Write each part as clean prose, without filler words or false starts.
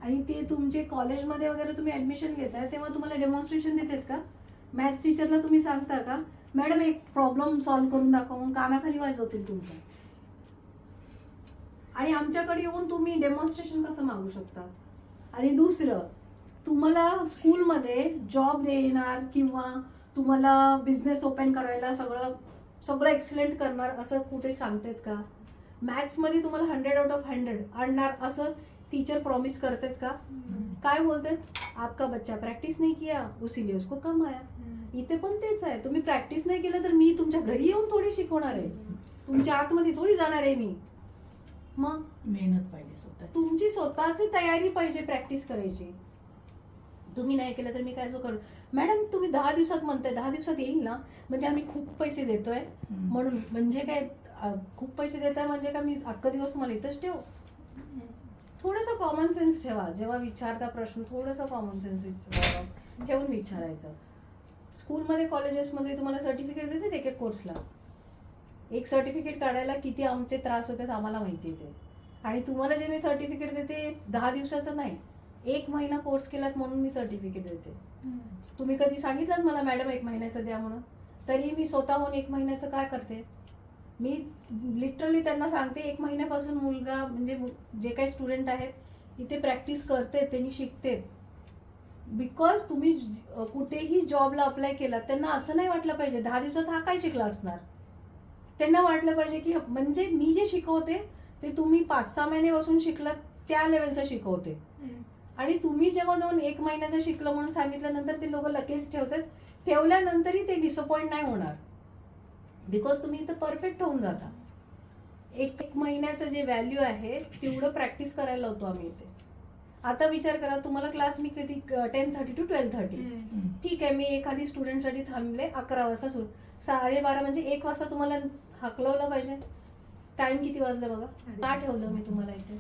आणि ते तुमचे कॉलेजमध्ये वगैरे तुम्ही ऍडमिशन घेताय तेव्हा तुम्हाला डेमॉन्स्ट्रेशन देतात का? मॅथ्स टीचरला तुम्ही सांगता का मॅडम एक प्रॉब्लेम सॉल्व्ह करून दाखवा, म्हणून कानाखाली वाजवतील तुमच्या. आणि आमच्याकडे येऊन तुम्ही डेमॉन्स्ट्रेशन कसं मागू शकता? आणि दुसरं, तुम्हाला स्कूलमध्ये जॉब देणार किंवा तुम्हाला बिझनेस ओपन करायला सगळं एक्सलेंट करणार असं कुठे सांगतात का? मॅथ्समध्ये तुम्हाला 100 आउट ऑफ 100 आणणार असं टीचर प्रॉमिस करतात का? काय बोलतात, आपका बच्चा प्रॅक्टिस नाही किया उसीलिए उसको कम आया. इथे पण तेच आहे, तुम्ही प्रॅक्टिस नाही केलं तर मी तुमच्या घरी येऊन थोडी शिकवणार आहे, तुमच्या आतमध्ये थोडी जाणार आहे मी. मग मेहनत पाहिजे स्वतः, तुमची स्वतःची तयारी पाहिजे प्रॅक्टिस करायची. तुम्ही नाही केलं तर मी काय करू? मॅडम तुम्ही 10 दिवसात म्हणताय, 10 दिवसात येईल ना, म्हणजे आम्ही खूप पैसे देतोय म्हणून. म्हणजे काय खूप पैसे देताय म्हणजे का मी अख्खा दिवस तुम्हाला इथंच ठेवू? थोडंसं कॉमन सेन्स ठेवा. जेव्हा विचारता प्रश्न थोडंसं कॉमन सेन्स ठेवून विचारायचं. स्कूलमध्ये कॉलेजेसमध्ये तुम्हाला सर्टिफिकेट देतात एक कोर्सला. एक सर्टिफिकेट काढायला किती आमचे त्रास होतात आम्हाला माहिती आहे ते. आणि तुम्हाला जे मी सर्टिफिकेट देते 10 दिवसाचं नाही, 1 महिना कोर्स केलात म्हणून मी सर्टिफिकेट देते. तुम्ही कधी सांगितलं मला मॅडम 1 महिन्याचं द्या म्हणून? तरी मी स्वतःहून 1 महिन्याचं काय करते, मी लिटरली त्यांना सांगते 1 महिन्यापासून मुलगा म्हणजे जे काही स्टुडंट आहेत इथे प्रॅक्टिस करते, त्यांनी शिकते. बिकॉज तुम्ही कुठेही जॉबला अप्लाय केला त्यांना असं नाही वाटलं पाहिजे 10 दिवसात हा काय शिकला असणार. त्यांना वाटलं पाहिजे की म्हणजे मी जे शिकवते ते तुम्ही 5-6 महिने बसून शिकलात त्या लेवलचं शिकवते. आणि तुम्ही जेव्हा जाऊन 1 महिन्याचं शिकलं म्हणून सांगितल्यानंतर ते लोक लगेच ठेवतात. ठेवल्यानंतरही ते डिसअपॉइंट नाही होणार, बिकॉज तुम्ही इथं परफेक्ट होऊन जाता. 1 महिन्याचं जे व्हॅल्यू आहे तेवढं प्रॅक्टिस करायला लावतो आम्ही इथे. आता विचार करा, तुम्हाला क्लास मी कधी 10:30 to 12:30, ठीक आहे, मी एखादी स्टुडंटसाठी थांबले 11 वाजता सुरू, 12:30 म्हणजे 1 वाजता तुम्हाला हाकलवलं पाहिजे. टाइम किती वाजले बघा, का ठेवलं मी तुम्हाला इथे?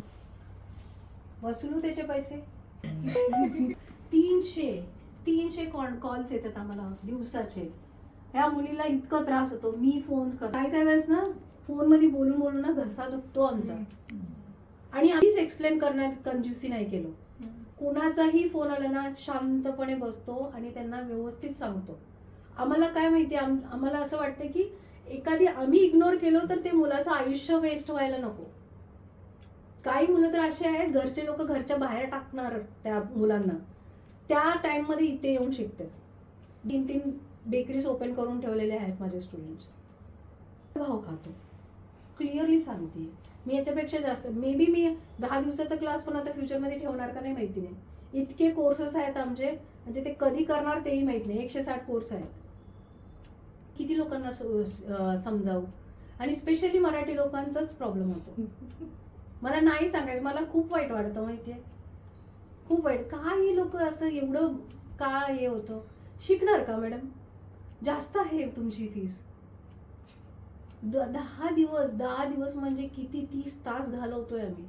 वसुलू त्याचे पैसे. 300 कॉल्स येतात आम्हाला दिवसाचे. ह्या मुलीला इतका त्रास होतो, मी फोन काय वेळेस ना फोनमध्ये बोलून ना घसा दुखतो आमचा. आणि आम्हीच एक्सप्लेन करण्यात कंजूसी नाही केलो. कुणाचाही फोन आला ना शांतपणे बसतो आणि त्यांना व्यवस्थित सांगतो. आम्हाला काय माहिती, आम्हाला असं वाटतं की एखादी आम्ही इग्नोर केलो तर ते मुलाचं आयुष्य वेस्ट व्हायला नको. काही मुलं तर असे आहेत घरचे लोक घरच्या बाहेर टाकणार त्या मुलांना, त्या टाइममध्ये इथे येऊन शिकतात. 3 बेकरीज ओपन करून ठेवलेले आहेत माझे स्टुडंट्स. भाव खातो, क्लिअरली सांगते मी. याच्यापेक्षा जास्त मे बी मी 10 दिवसाचा क्लास पण आता फ्युचरमध्ये ठेवणार का नाही माहिती नाही. इतके कोर्सेस आहेत आमचे, म्हणजे ते कधी करणार तेही माहित नाही. 160 कोर्स आहेत. किती लोकांना समजावू? आणि स्पेशली मराठी लोकांचाच प्रॉब्लेम होतो. मला नाही सांगायचं, मला खूप वाईट वाटतं माहितीये, खूप वाईट. का हे लोक असं एवढं का हे होतं? शिकणार का मॅडम? जास्त आहे तुमची फीस. 10 दिवस म्हणजे किती? 30 तास घालवतोय आम्ही.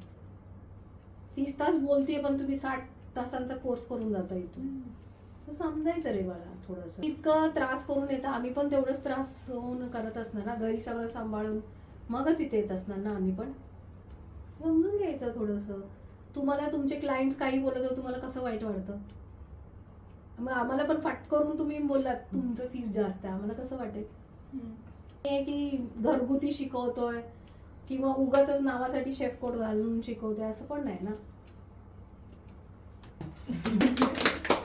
30 तास बोलतेय पण तुम्ही 60 तासांचा कोर्स करून जाता इथून. तर समजायचं रे बाळा थोडंसं. इतकं त्रास करून येतं, आम्ही पण तेवढंच त्रास होऊन करत असणार ना, घरी सगळं सांभाळून मगच इथे येत असणार ना आम्ही पण. समजून घ्यायचं थोडंसं. तुम्हाला तुमचे क्लायंट काही बोलत हो, तुम्हाला कसं वाईट वाटतं? मग आम्हाला पण फट करून तुम्ही बोललात तुमचं फीस जास्त आहे, आम्हाला कसं वाटेल? की घरगुती शिकवतोय किंवा उगाच नावासाठी शेफ कोट घालून शिकवतोय असं पण नाही ना.